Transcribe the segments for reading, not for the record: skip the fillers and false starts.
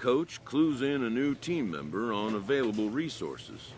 coach clues in a new team member on available resources.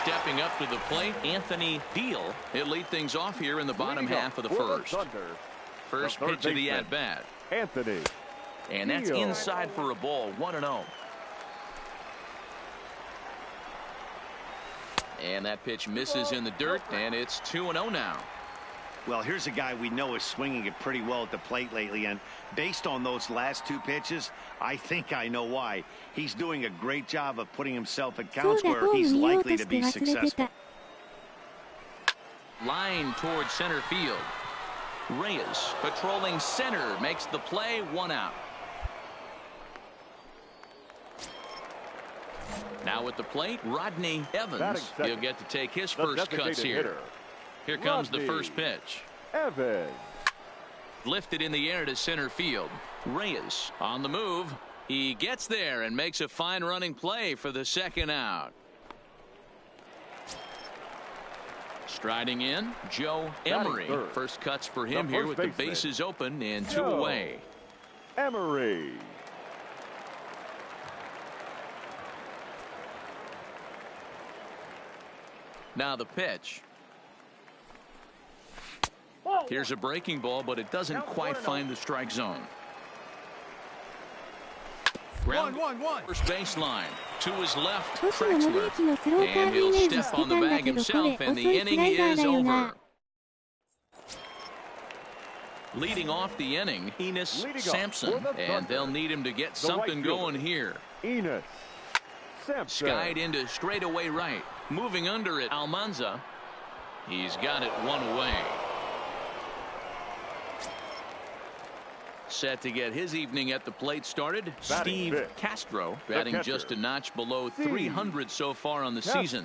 Stepping up to the plate, Anthony Deal. He'll lead things off here in the bottom half of the first. First pitch of the at-bat. Anthony. And that's inside for a ball, 1-0. And that pitch misses in the dirt, and it's 2-0 now. Well, here's a guy we know is swinging it pretty well at the plate lately, and based on those last two pitches, I think I know why. He's doing a great job of putting himself at counts where he's likely to be successful. Line towards center field. Reyes patrolling center makes the play, 1 out. Now at the plate, Rodney Evans. He'll get to take his first cuts here. Here comes the first pitch. Evans. Lifted in the air to center field. Reyes on the move. He gets there and makes a fine running play for the second out. Striding in, Joe Emery. First cuts for him here with the bases open and 2 away. Emery. Now the pitch. Here's a breaking ball, but it doesn't quite find the strike zone. Ground first baseline. To his left, Trexler. And he'll step on the bag himself, and the inning is over. Leading off the inning, Enos Sampson, and they'll need him to get something going here. Enos Sampson. Skied into straightaway right. Moving under it, Almanza. He's got it 1 away. Set to get his evening at the plate started. Steve Castro batting just a notch below 300 so far on the season.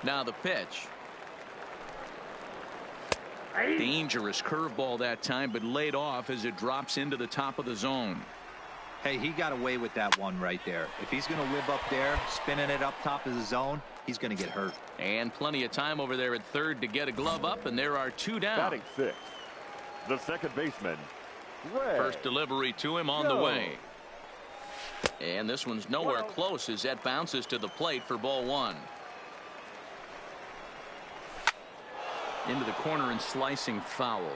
Now the pitch. Dangerous curveball that time, but laid off as it drops into the top of the zone. Hey, he got away with that one right there. If he's going to live up there, spinning it up top of the zone, he's going to get hurt. And plenty of time over there at third to get a glove up, and there are 2 down. Batting 6th, the second baseman. First delivery to him on the way. And this one's nowhere close as that bounces to the plate for ball 1. Into the corner and slicing foul.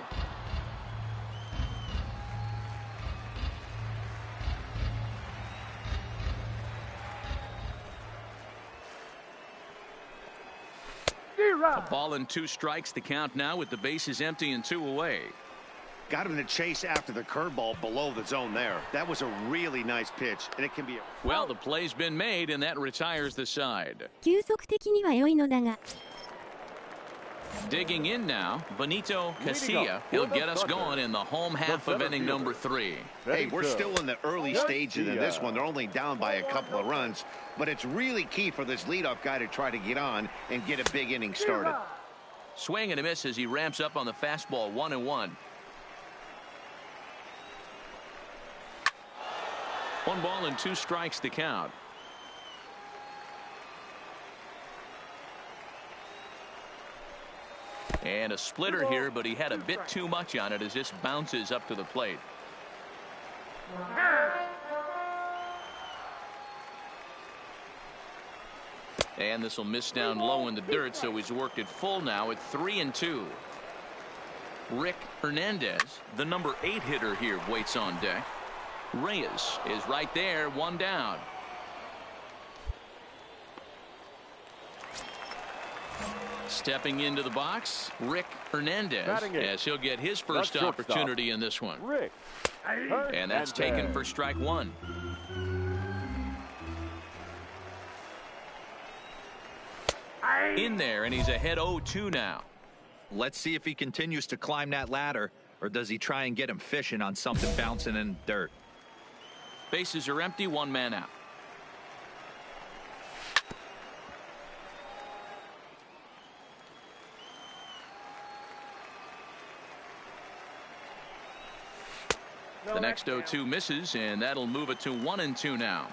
A ball and 2 strikes, the count now with the bases empty and 2 away. Got him to chase after the curveball below the zone there. That was a really nice pitch, and it can be a... Well, the play's been made, and that retires the side. Digging in now, Benito Casilla. He'll get us going in the home half of inning number 3. Hey, we're still in the early stages of this one. They're only down by a couple of runs, but it's really key for this leadoff guy to try to get on and get a big inning started. Swing and a miss as he ramps up on the fastball, 1-1. 1 ball and 2 strikes to count. And a splitter here, but he had a bit too much on it as this bounces up to the plate. And this will miss down low in the dirt, so he's worked it full now at 3-2. Rick Hernandez, the number 8 hitter here, waits on deck. Reyes is right there, 1 down. Stepping into the box, Rick Hernandez, Batting it. as he'll get his The first shortstop, opportunity in this one. Rick And that's taken for strike one. In there, and he's ahead 0-2 now. Let's see if he continues to climb that ladder, or does he try and get him fishing on something bouncing in the dirt? Bases are empty, one man out. The next 0-2 misses, and that'll move it to 1-2 now.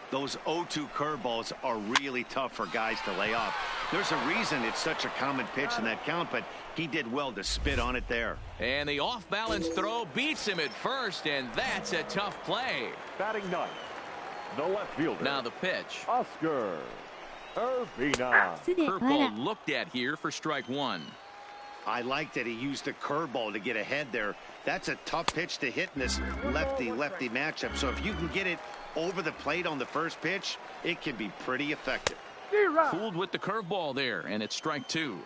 Those 0-2 curveballs are really tough for guys to lay off. There's a reason it's such a common pitch in that count, but he did well to spit on it there. And the off-balance throw beats him at first, and that's a tough play. Batting ninth, the left fielder. Now the pitch. Oscar Urbina. Curveball looked at here for strike one. I like that he used the curveball to get ahead there. That's a tough pitch to hit in this lefty-lefty matchup. So if you can get it over the plate on the first pitch, it can be pretty effective. Fooled with the curveball there, and it's strike two.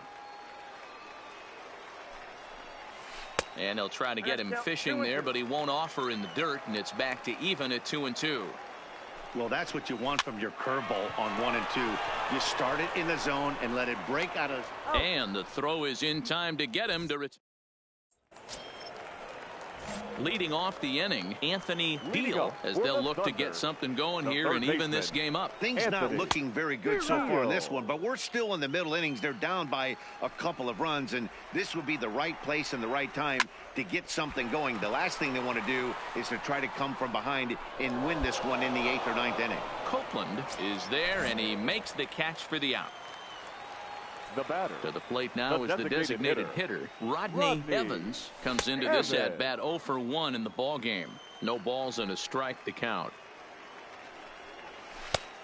And he'll try to get him fishing there, but he won't offer in the dirt, and it's back to even at 2-2. Well, that's what you want from your curveball on 1 and 2. You start it in the zone and let it break out of. And the throw is in time to get him to return. Leading off the inning, Anthony Beal, as they'll look to get something going here and even this game up. Things not looking very good so far in this one, but we're still in the middle innings. They're down by a couple of runs, and this would be the right place and the right time to get something going. The last thing they want to do is to try to come from behind and win this one in the 8th or 9th inning. Copeland is there, and he makes the catch for the out. The batter. To the plate now is the designated hitter. Rodney Evans comes into this at-bat 0 for 1 in the ball game. No balls and a strike to count.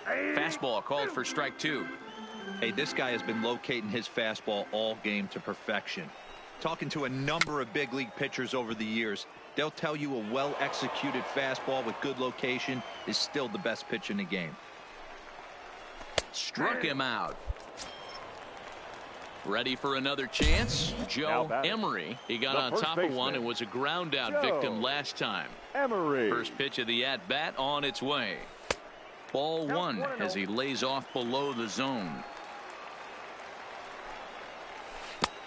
Fastball called for strike two. Hey, this guy has been locating his fastball all game to perfection. Talking to a number of big league pitchers over the years, they'll tell you a well-executed fastball with good location is still the best pitch in the game. Struck him out. Ready for another chance? Joe Emery. He got on top of one and was a ground out victim last time. Emery. First pitch of the at-bat on its way. Ball one as he lays off below the zone.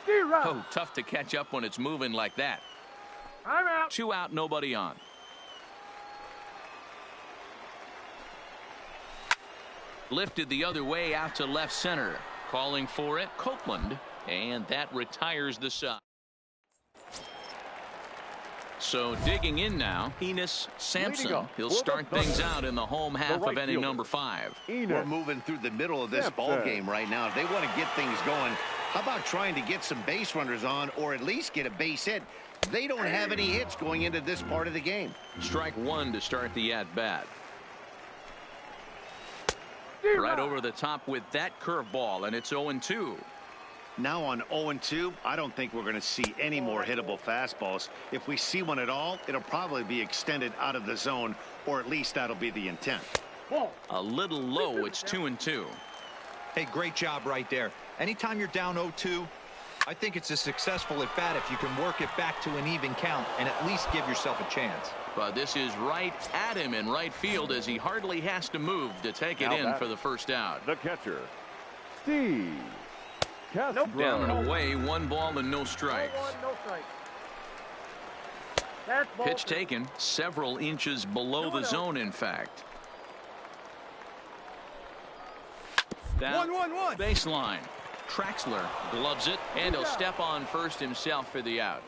Oh, tough to catch up when it's moving like that. 2 out, nobody on. Lifted the other way out to left center. Calling for it, Copeland, and that retires the side. So digging in now, Enos Sampson. He'll start things out in the home half of inning number 5. We're moving through the middle of this ball game right now. If they want to get things going, how about trying to get some base runners on or at least get a base hit? They don't have any hits going into this part of the game. Strike one to start the at-bat. Right over the top with that curveball, and it's 0-2. Now on 0-2, I don't think we're going to see any more hittable fastballs. If we see one at all, it'll probably be extended out of the zone, or at least that'll be the intent. A little low, it's 2-2. Hey, great job right there. Anytime you're down 0-2, I think it's a successful at bat if you can work it back to an even count and at least give yourself a chance. But this is right at him in right field as he hardly has to move to take it in for the first out. The catcher, Steve Castro. Down and away, 1 ball and no strikes. Pitch taken several inches below the zone, in fact. Down baseline. Traxler gloves it, and he'll step on first himself for the out.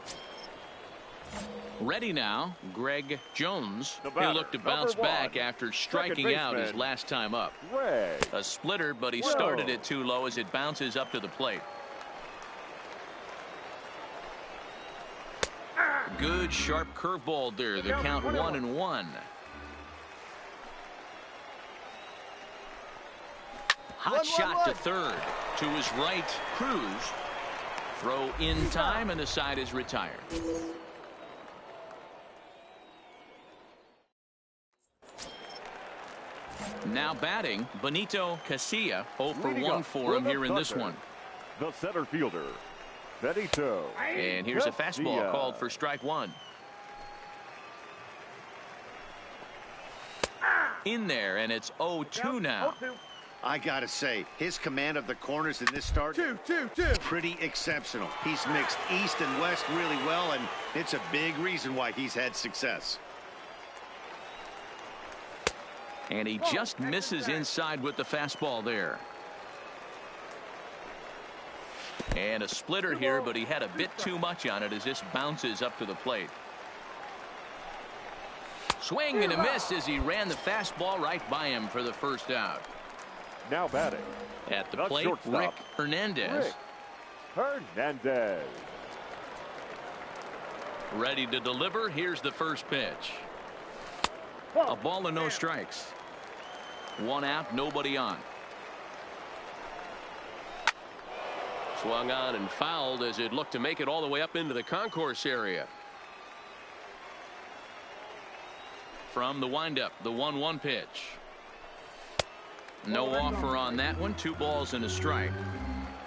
Ready now, Greg Jones. He'll look to bounce back after striking out his last time up. A splitter, but he started it too low as it bounces up to the plate. Good sharp curveball there. The count 1-1. Hot shot to third. To his right, Cruz. Throw in time, and the side is retired. Now batting, Benito Casilla. 0 for 1 for him here in this one. The center fielder, Benito. And here's a fastball called for strike one. In there, and it's 0-2 now. I gotta say, his command of the corners in this start, pretty exceptional. He's mixed east and west really well, and it's a big reason why he's had success. And he just misses inside with the fastball there. And a splitter here, but he had a bit too much on it as this bounces up to the plate. Swing and a miss as he ran the fastball right by him for the first out. Now batting. At the plate, Rick Hernandez. Hernandez. Ready to deliver. Here's the first pitch. A ball and no strikes. One out, nobody on. Swung on and fouled as it looked to make it all the way up into the concourse area. From the windup, the 1-1 pitch. No offer on that one. 2 balls and a strike.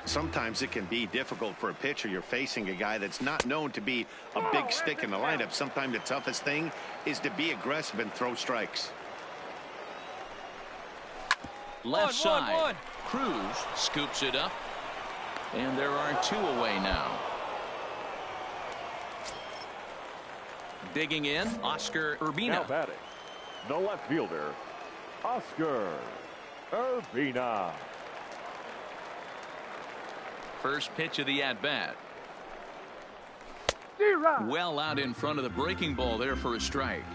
Sometimes it can be difficult for a pitcher. You're facing a guy that's not known to be a big stick in the lineup. Sometimes the toughest thing is to be aggressive and throw strikes. Left side. Cruz scoops it up. And there are 2 away now. Digging in, Oscar Urbina. Now batting. The left fielder, Oscar Urbina. First pitch of the at-bat. Well out in front of the breaking ball there for a strike.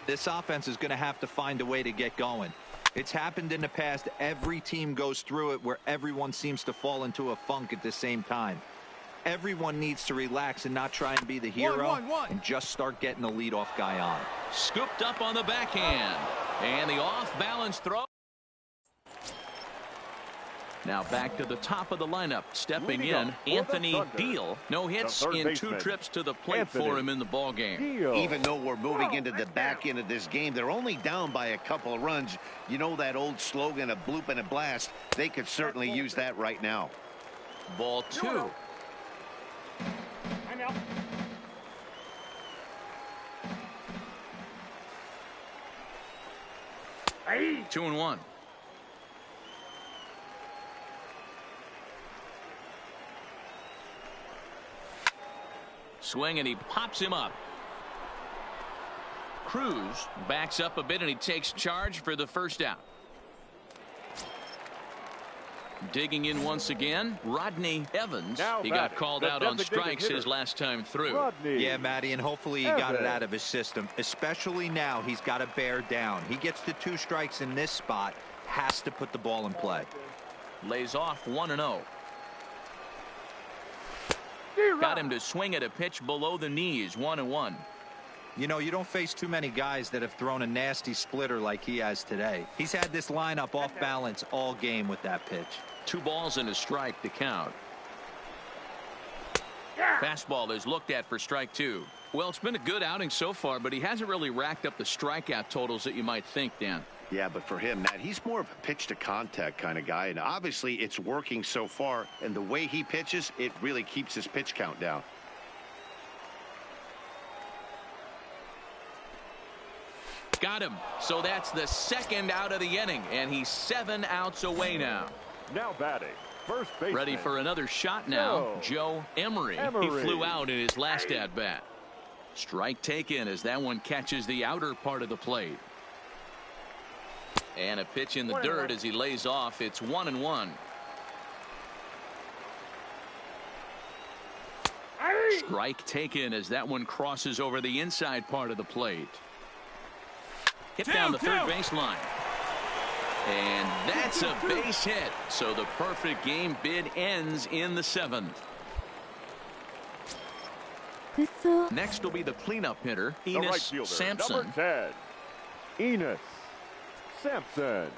This offense is going to have to find a way to get going. It's happened in the past. Every team goes through it where everyone seems to fall into a funk at the same time. Everyone needs to relax and not try and be the hero and just start getting the leadoff guy on. Scooped up on the backhand. And the off-balance throw. Now back to the top of the lineup. Stepping in, Anthony Deal. No hits in 2 trips to the plate for him in the ballgame. Even though we're moving into the back end of this game, they're only down by a couple of runs. You know that old slogan, a bloop and a blast? They could certainly use that right now. Ball 2. 2-1. Swing and he pops him up. Cruz backs up a bit and he takes charge for the first out. Digging in once again, Rodney Evans. He got called out on strikes his last time through. Yeah, Matty, and hopefully he got it out of his system. Especially now, he's got to bear down. He gets the 2 strikes in this spot, has to put the ball in play. Lays off 1-0. Got him to swing at a pitch below the knees, 1-1. You know, you don't face too many guys that have thrown a nasty splitter like he has today. He's had this lineup off balance all game with that pitch. 2 balls and a strike to count. Fastball is looked at for strike 2. Well, it's been a good outing so far, but he hasn't really racked up the strikeout totals that you might think, Dan. Yeah, but for him, Matt, he's more of a pitch-to-contact kind of guy, and obviously it's working so far, and the way he pitches, it really keeps his pitch count down. Got him. So that's the 2nd out of the inning, and he's 7 outs away now. Now batting, first baseman. Ready for another shot now, Joe Emery. He flew out in his last at-bat. Strike taken as that one catches the outer part of the plate. And a pitch in the dirt as he lays off. It's 1-1. Strike taken as that one crosses over the inside part of the plate. Hit down the third baseline. And that's a base hit. So the perfect game bid ends in the 7th. Next will be the cleanup hitter, Enos Sampson. Number 10, Enos Sampson.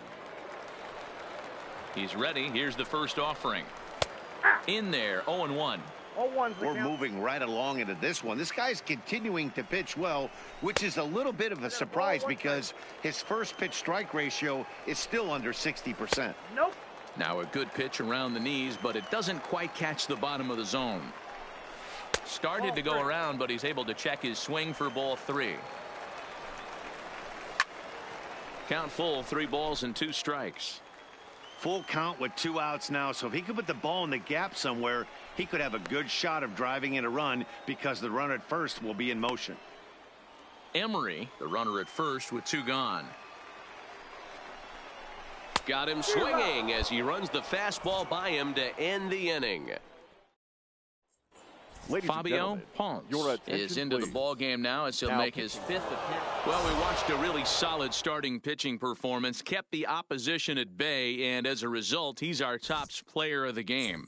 He's ready. Here's the first offering. In there, 0-1. We're moving right along into this one. This guy's continuing to pitch well, which is a little bit of a surprise because his first pitch strike ratio is still under 60%. Now a good pitch around the knees, but it doesn't quite catch the bottom of the zone. Started to go around, but he's able to check his swing for ball 3. Count full, 3 balls and 2 strikes. Full count with 2 outs now, so if he could put the ball in the gap somewhere, he could have a good shot of driving in a run because the runner at first will be in motion. Emery, the runner at first with 2 gone. Got him swinging as he runs the fastball by him to end the inning. Fabio Ponce is into the ball game now as he'll make his 5th appearance. Well, we watched a really solid starting pitching performance, kept the opposition at bay, and as a result, he's our top player of the game.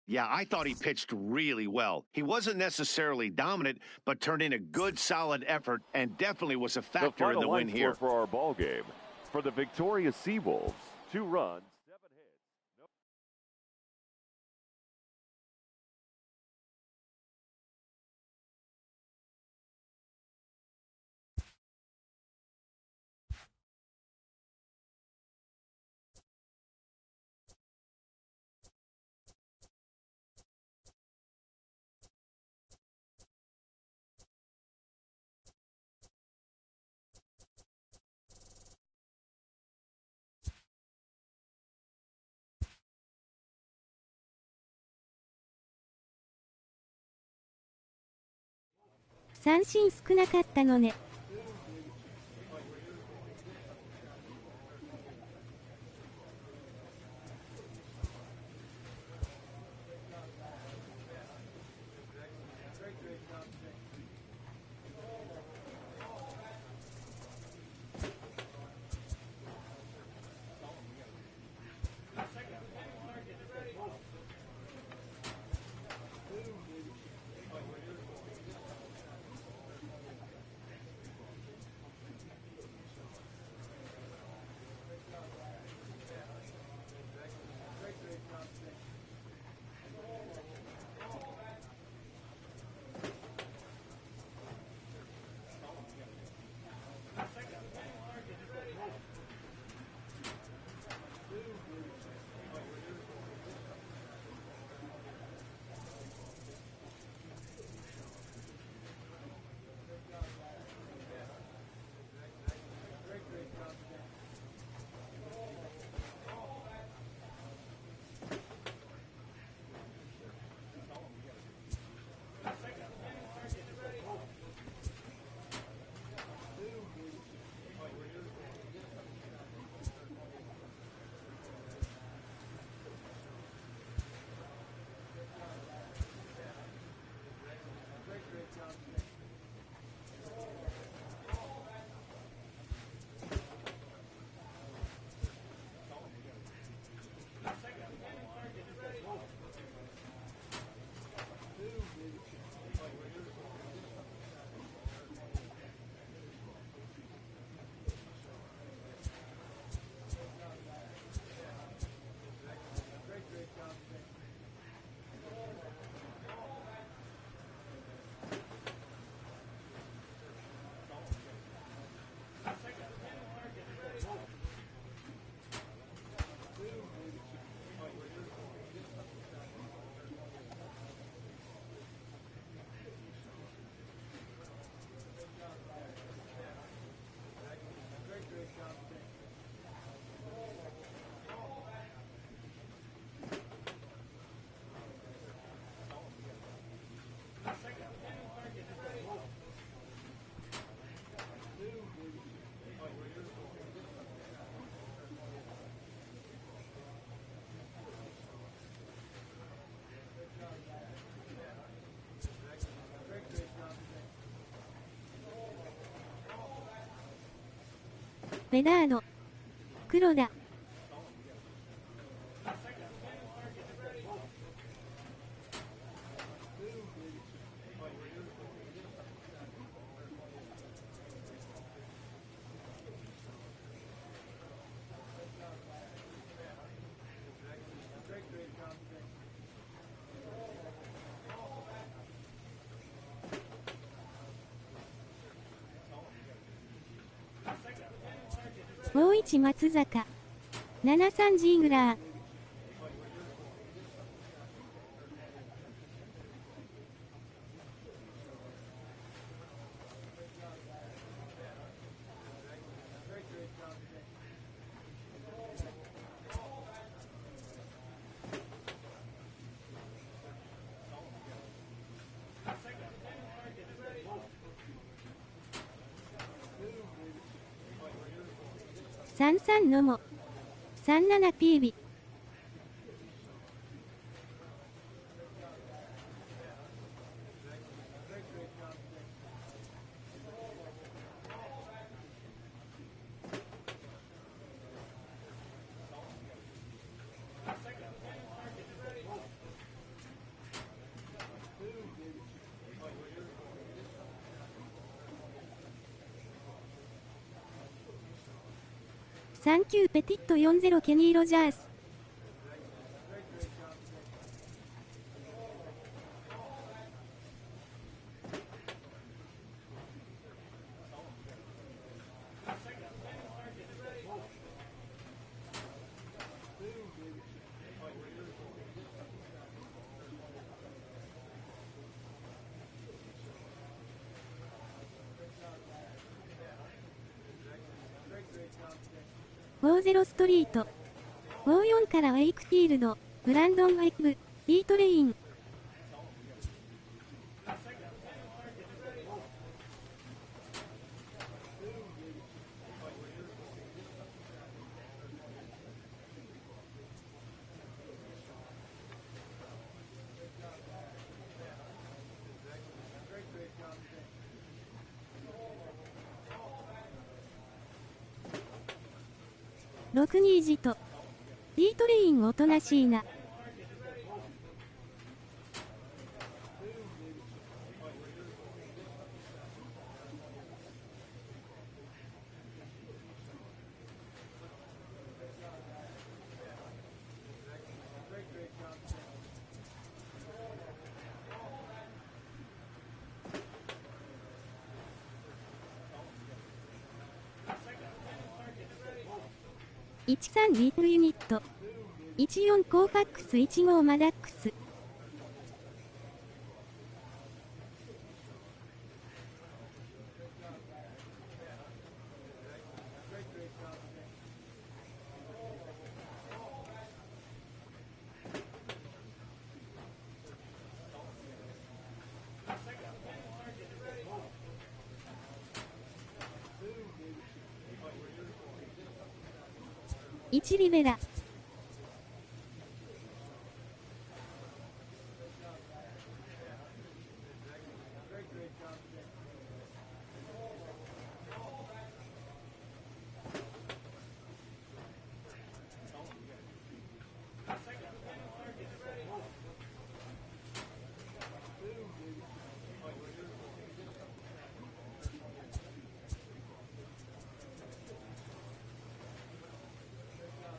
Yeah, I thought he pitched really well. He wasn't necessarily dominant, but turned in a good, solid effort and definitely was a factor in the win here. For our ball game, for the victorious Seawolves, 2 runs.三振少なかったのね。ベダード、黒田。51松坂。73ジーグラー。33のも。37PB。サンキューペティット40ケニー・ロジャース。50ストリート。54からウェイクフィールド、ブランドン・ウェイブ、Eトレイン。62ジト。Dトレインおとなしいな。13リートユニット。14コーファックス15マダックス。1リベラ。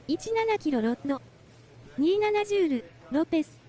17キロロッド。27ジュール、ロペス。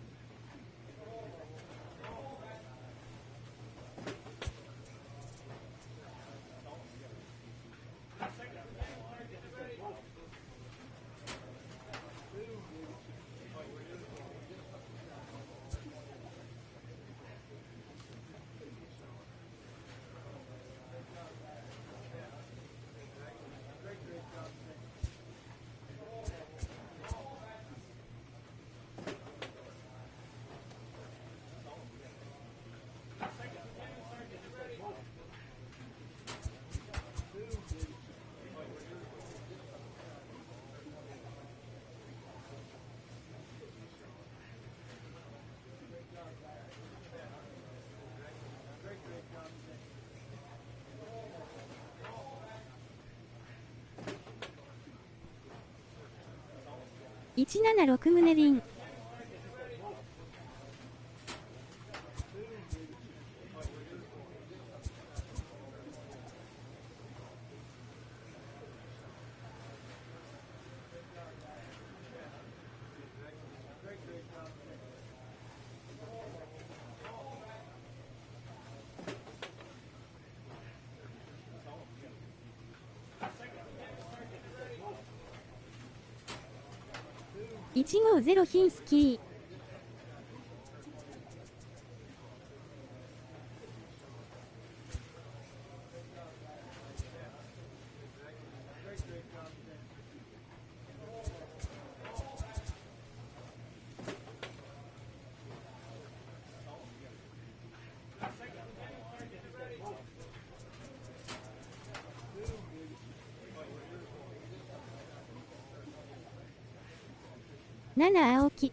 176胸リン。150ヒンスキー。7青木。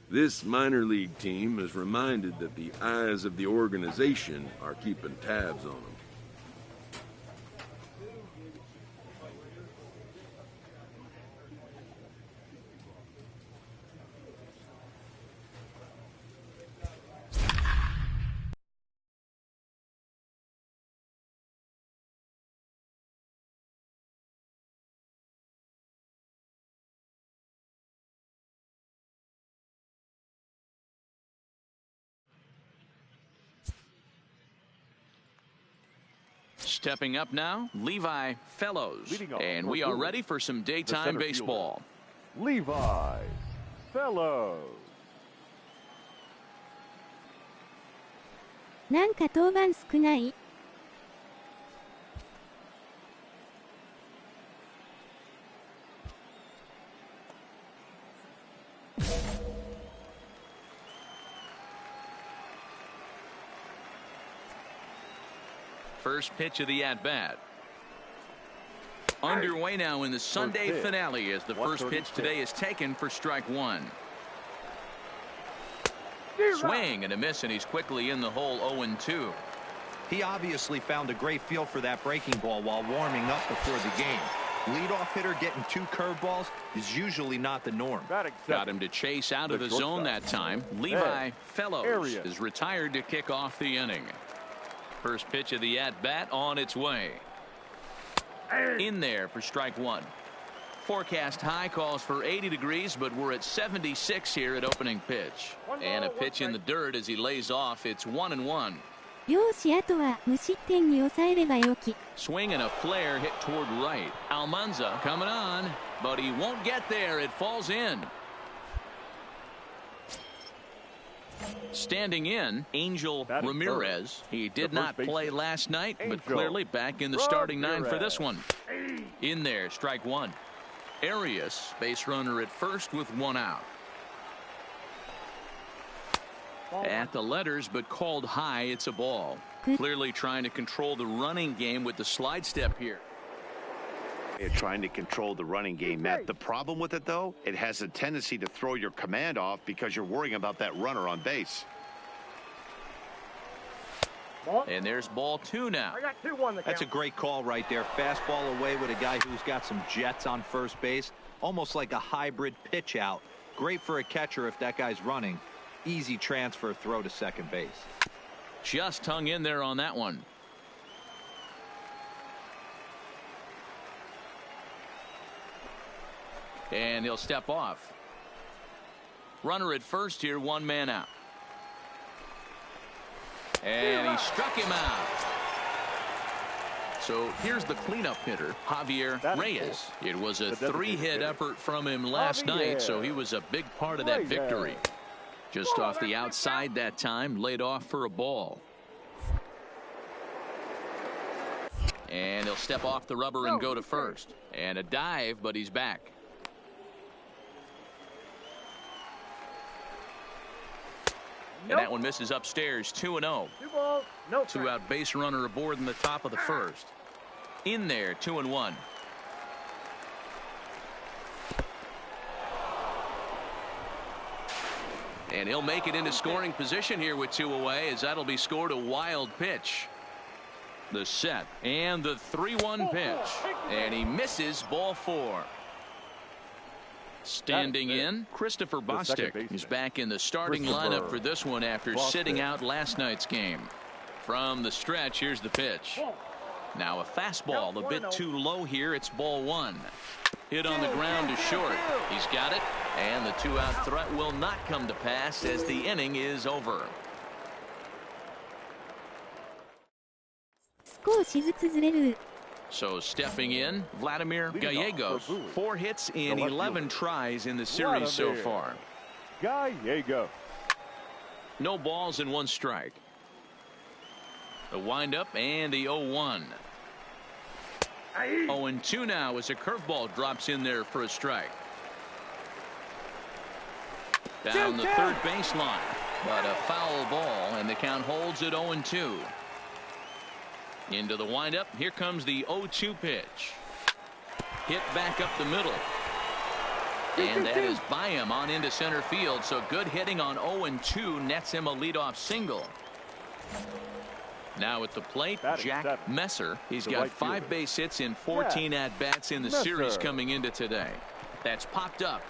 This minor league team is reminded that the eyes of the organization are keeping tabs on them. Stepping up now, Levi Fellows. And we are ready for some daytime baseball. Levi Fellows. なんか登板少ない？First pitch of the at-bat. Underway now in the Sunday finale as the first pitch today is taken for strike one. Swing and a miss, and he's quickly in the hole 0-2. He obviously found a great feel for that breaking ball while warming up before the game. Leadoff hitter getting 2 curveballs is usually not the norm. Got him to chase out of the zone that time. Levi Fellows is retired to kick off the inning. First pitch of the at-bat on its way. In there for strike one. Forecast high calls for 80 degrees, but we're at 76 here at opening pitch. And a pitch in the dirt as he lays off. It's 1-1. よし、あとは無失点に抑えればよき。 Swing and a flare hit toward right. Almanza coming on, but he won't get there. It falls in. Standing in, Angel Ramirez. He did not play last night, but clearly back in the starting 9 for this one. In there, strike one. Arias, base runner at first with 1 out. At the letters, but called high. It's a ball. Clearly trying to control the running game with the slide step here. They're trying to control the running game, Matt. The problem with it, though, it has a tendency to throw your command off because you're worrying about that runner on base. And there's ball 2 now. That's a great call right there. Fastball away with a guy who's got some jets on first base. Almost like a hybrid pitch out. Great for a catcher if that guy's running. easy transfer throw to second base. Just hung in there on that one. And he'll step off. Runner at first here, one man out. And he struck him out. So here's the cleanup hitter, Javier Reyes. It was a 3-hit effort from him last night, so he was a big part of that victory. Just off the outside that time, laid off for a ball. And he'll step off the rubber and go to first. And a dive, but he's back. And that one misses upstairs, 2-0. 2-out base runner aboard in the top of the first. In there, 2-1. And he'll make it into scoring position here with 2 away, as that'll be scored a wild pitch. The set and the 3-1 pitch. And he misses, ball 4. Standing in, Christopher Bostic is back in the starting lineup for this one after sitting out last night's game. From the stretch, here's the pitch. Now a fastball a bit too low here. It's ball 1. Hit on the ground to short. He's got it, and the 2-out threat will not come to pass as the inning is over. 少しずつずれる。 So stepping in, Vladimir Gallegos. 4 hits in 11 tries in the series so far. Gallego. No balls and 1 strike. The windup and the 0-1. 0-2 now as a curveball drops in there for a strike. Down the third baseline, but a foul ball, and the count holds at 0-2. Into the windup. Here comes the 0-2 pitch. Hit back up the middle. And that is by him on into center field. So good hitting on 0-2 nets him a leadoff single. Now at the plate, Jack Messer. He's got 5 base hits in 14 at-bats in the series coming into today. That's popped up.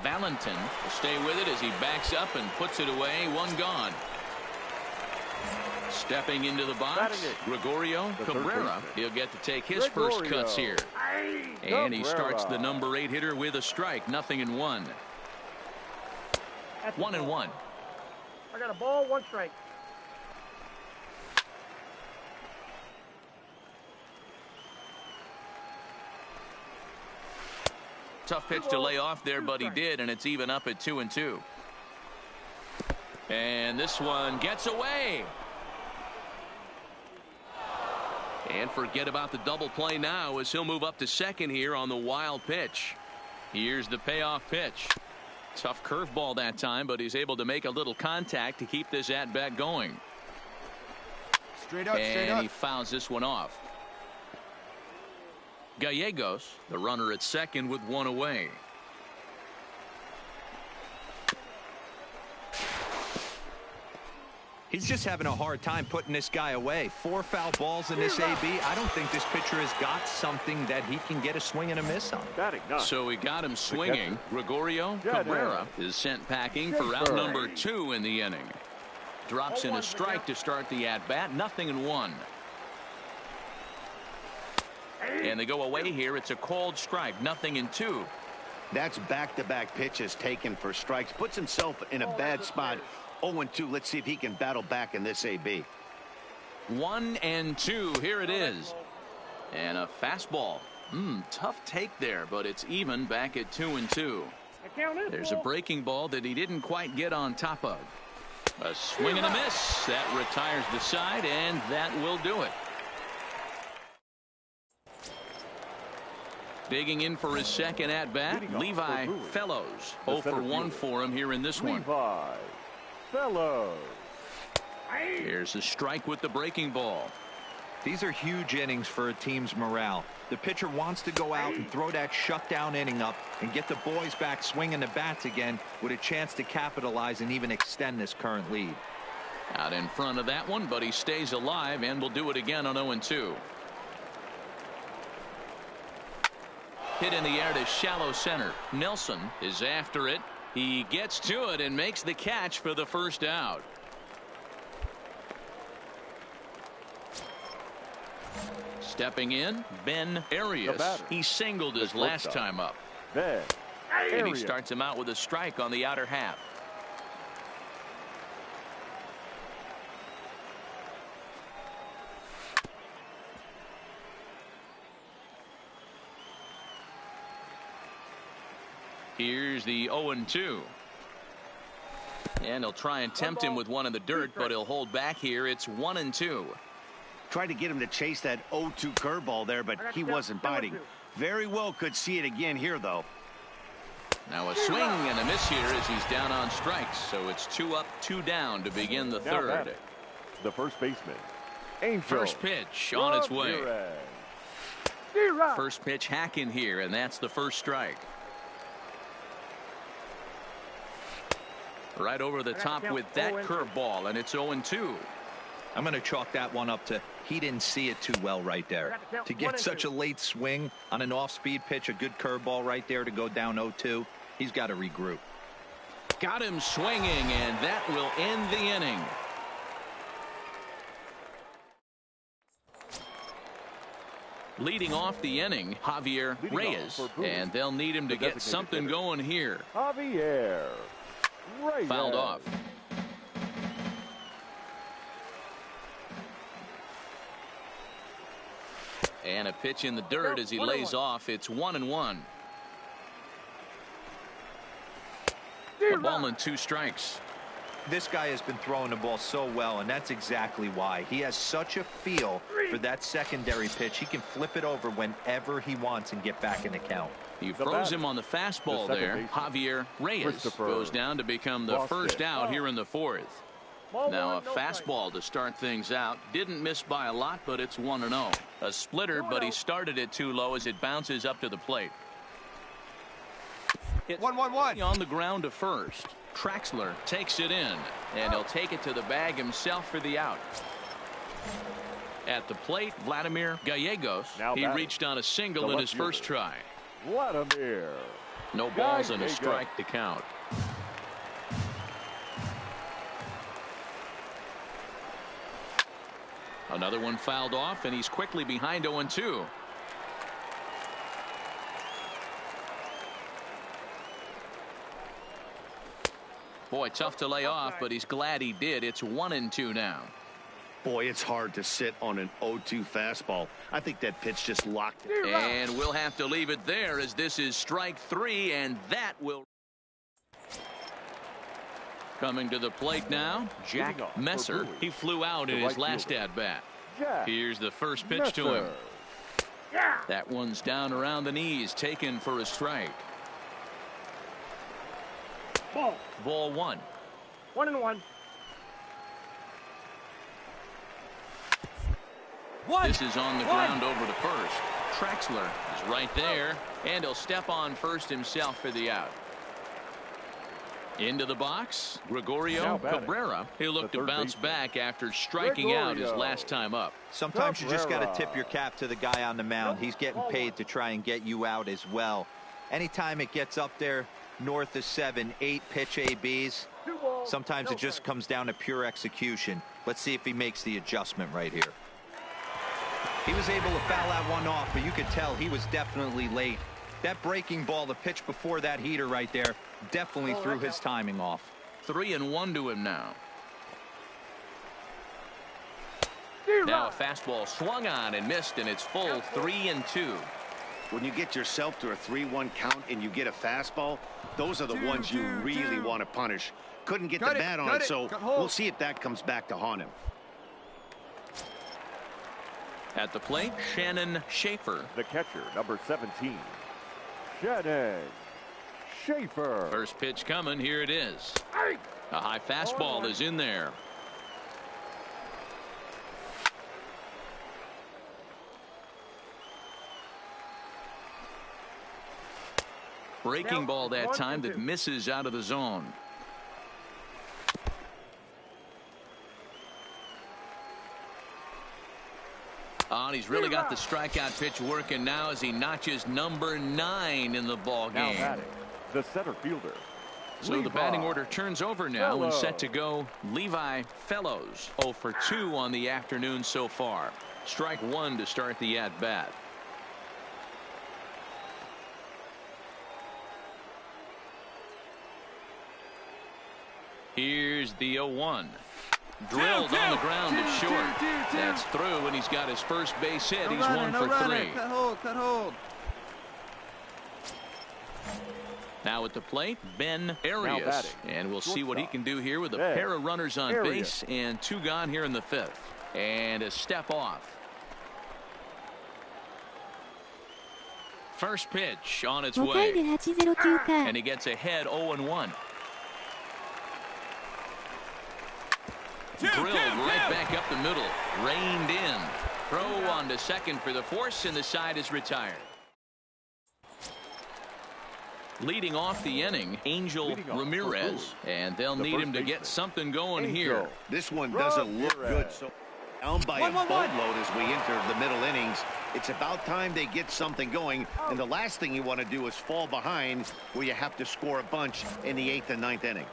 Valentin will stay with it as he backs up and puts it away. 1 gone. Stepping into the box, Gregorio Cabrera. He'll get to take his first cuts here. And he starts the number 8 hitter with a strike. 0-1. 1-1. I got a ball, 1 strike. Tough pitch to lay off there, but he did, and it's even up at 2-2. And this one gets away. And forget about the double play now as he'll move up to second here on the wild pitch. Here's the payoff pitch. Tough curveball that time, but he's able to make a little contact to keep this at-bat going. Straight up, and he fouls this one off. Gallegos, the runner at second with 1 away. He's just having a hard time putting this guy away. 4 foul balls in this AB. I don't think this pitcher has got something that he can get a swing and a miss on. So we got him swinging. Gregorio Cabrera is sent packing for out number 2 in the inning. Drops in a strike to start the at-bat. 0-1. And they go away here. It's a called strike. 0-2. That's back-to-back pitches taken for strikes. Puts himself in a bad spot. 0-2. Let's see if he can battle back in this AB. 1-2. Here it is. And a fastball. Tough take there, but it's even back at 2-2. There's a breaking ball that he didn't quite get on top of. A swing and a miss. That retires the side, and that will do it. Digging in for his second at-bat, Levi Fellows. 0 for 1 for him here in this one. Fellows. Here's a strike with the breaking ball. These are huge innings for a team's morale. The pitcher wants to go out and throw that shutdown inning up and get the boys back swinging the bats again with a chance to capitalize and even extend this current lead. Out in front of that one, but he stays alive and will do it again on 0-2. Hit in the air to shallow center. Nelson is after it. He gets to it and makes the catch for the first out. Stepping in, Ben Arias. He singled his last time up. And he starts him out with a strike on the outer half. Here's the 0-2. And he'll try and tempt him with one in the dirt, but he'll hold back here. It's 1-2. Tried to get him to chase that 0-2 curveball there, but he wasn't biting. Very well could see it again here, though. Now a swing and a miss here as he's down on strikes. So it's 2 up, 2 down to begin the third. The first baseman, Angel. First pitch on its way. First pitch hacking here, and that's the first strike. Right over the top with that curveball, and it's 0-2. I'm going to chalk that one up to he didn't see it too well right there. To get such a late swing on an off-speed pitch, a good curveball right there to go down 0-2, he's got to regroup. Got him swinging, and that will end the inning. Leading off the inning, Javier Reyes, and they'll need him to get something going here. Javier Reyes. Fouled off. And a pitch in the dirt as he lays off. It's 1-1. A ball and 2 strikes. This guy has been throwing the ball so well, and that's exactly why. He has such a feel for that secondary pitch. He can flip it over whenever he wants and get back in the count. He froze him on the fastball there. Javier Reyes goes down to become the first out here in the 4th. Now a fastball to start things out. Didn't miss by a lot, but it's 1-0. A splitter, but he started it too low as it bounces up to the plate. It's 1-1-1 on the ground to first. Traxler takes it in, and he'll take it to the bag himself for the out. At the plate, Vladimir Gallegos. He reached on a single in his first try. Vladimir. No balls and a strike to count. Another one fouled off, and he's quickly behind 0-2. Boy, tough to lay off, but he's glad he did. It's 1-2 now. Boy, it's hard to sit on an 0-2 fastball. I think that pitch just locked it. And we'll have to leave it there as this is strike 3, and that will... Coming to the plate now, Jack Messer. He flew out in his last at-bat. Here's the first pitch to him. That one's down around the knees, taken for a strike. Ball 1. 1-1. This is on the ground over to first. Traxler is right there, and he'll step on first himself for the out. Into the box, Gregorio Cabrera. He'll look to bounce back after striking out his last time up. Sometimes you just got to tip your cap to the guy on the mound. He's getting paid to try and get you out as well. Anytime it gets up there north of 7, 8 pitch ABs, sometimes it just comes down to pure execution. Let's see if he makes the adjustment right here. He was able to foul that one off, but you could tell he was definitely late. That breaking ball, the pitch before that heater right there, definitely threw his timing off. 3-1 to him now. Now a fastball swung on and missed, and it's full 3-2. When you get yourself to a 3-1 count and you get a fastball, those are the ones you really want to punish. Couldn't get the bat on it, so we'll see if that comes back to haunt him. At the plate, Shannon Schaefer. The catcher, number 17, Shannon Schaefer. First pitch coming. Here it is. A high fastball is in there. Breaking ball that time that misses out of the zone. Oh, and he's really got the strikeout pitch working now as he notches number 9 in the ball game. Now batting, the center fielder, So the batting order turns over now and set to go Levi Fellows. 0 for 2 on the afternoon so far. Strike one to start the at-bat. Here's the 0-1. Drilled on the ground to short. That's through, and he's got his first base hit. He's 1 for 3. Cut hold. Now at the plate, Ben Arias. And we'll see what he can do here with a pair of runners on base and 2 gone here in the 5th. And a step off. First pitch on its way. And he gets ahead 0-1. Drilled right back up the middle. Reined in. Throw on to second for the force, and the side is retired. Leading off the inning, Angel Ramirez, and they'll need him to get something going here. This one doesn't look good. So down by a boatload as we enter the middle innings. It's about time they get something going, and the last thing you want to do is fall behind where you have to score a bunch in the 8th and 9th inning.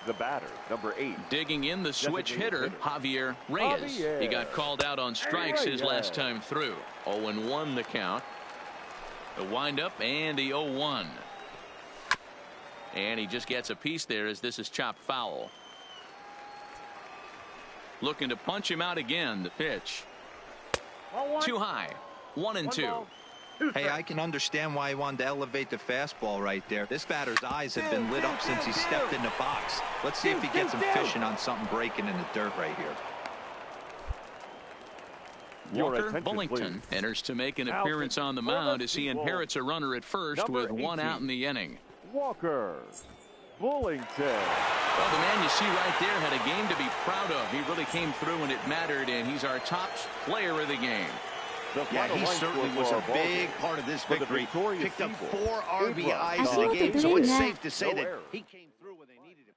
The batter, number 8. Digging in the switch hitter, Javier Reyes. He got called out on strikes his last time through. 0-1 the count. The windup and the 0-1. And he just gets a piece there as this is chopped foul. Looking to punch him out again. The pitch. Too high. 1-2. Hey, I can understand why he wanted to elevate the fastball right there. This batter's eyes have been lit up since he stepped in the box. Let's see if he gets him fishing on something breaking in the dirt right here. Walker Bullington enters to make an appearance on the mound as he inherits a runner at first with 1 out in the inning. Walker Bullington. Well, the man you see right there had a game to be proud of. He really came through when it mattered, and he's our top player of the game. Yeah, he certainly was a big part of this victory. Picked up 4 RBIs in the game, so it's safe to say that he came through when they needed him.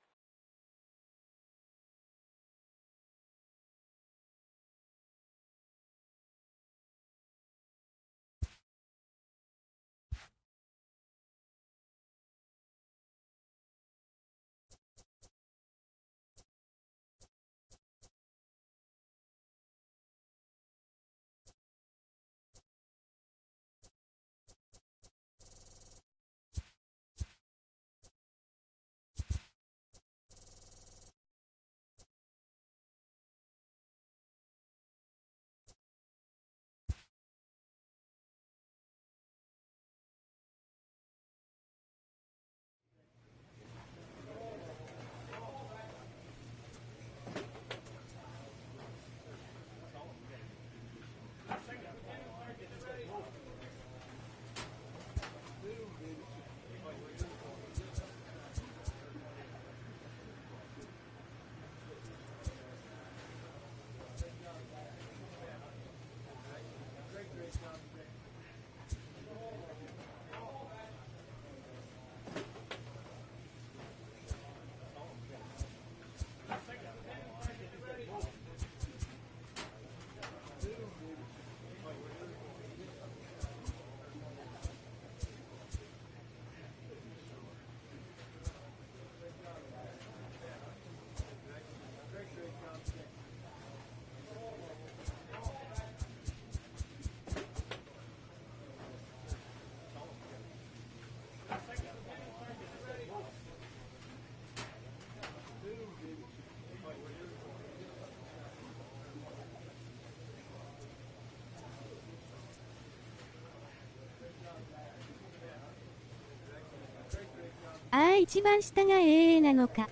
ああ、一番下が AA なのか。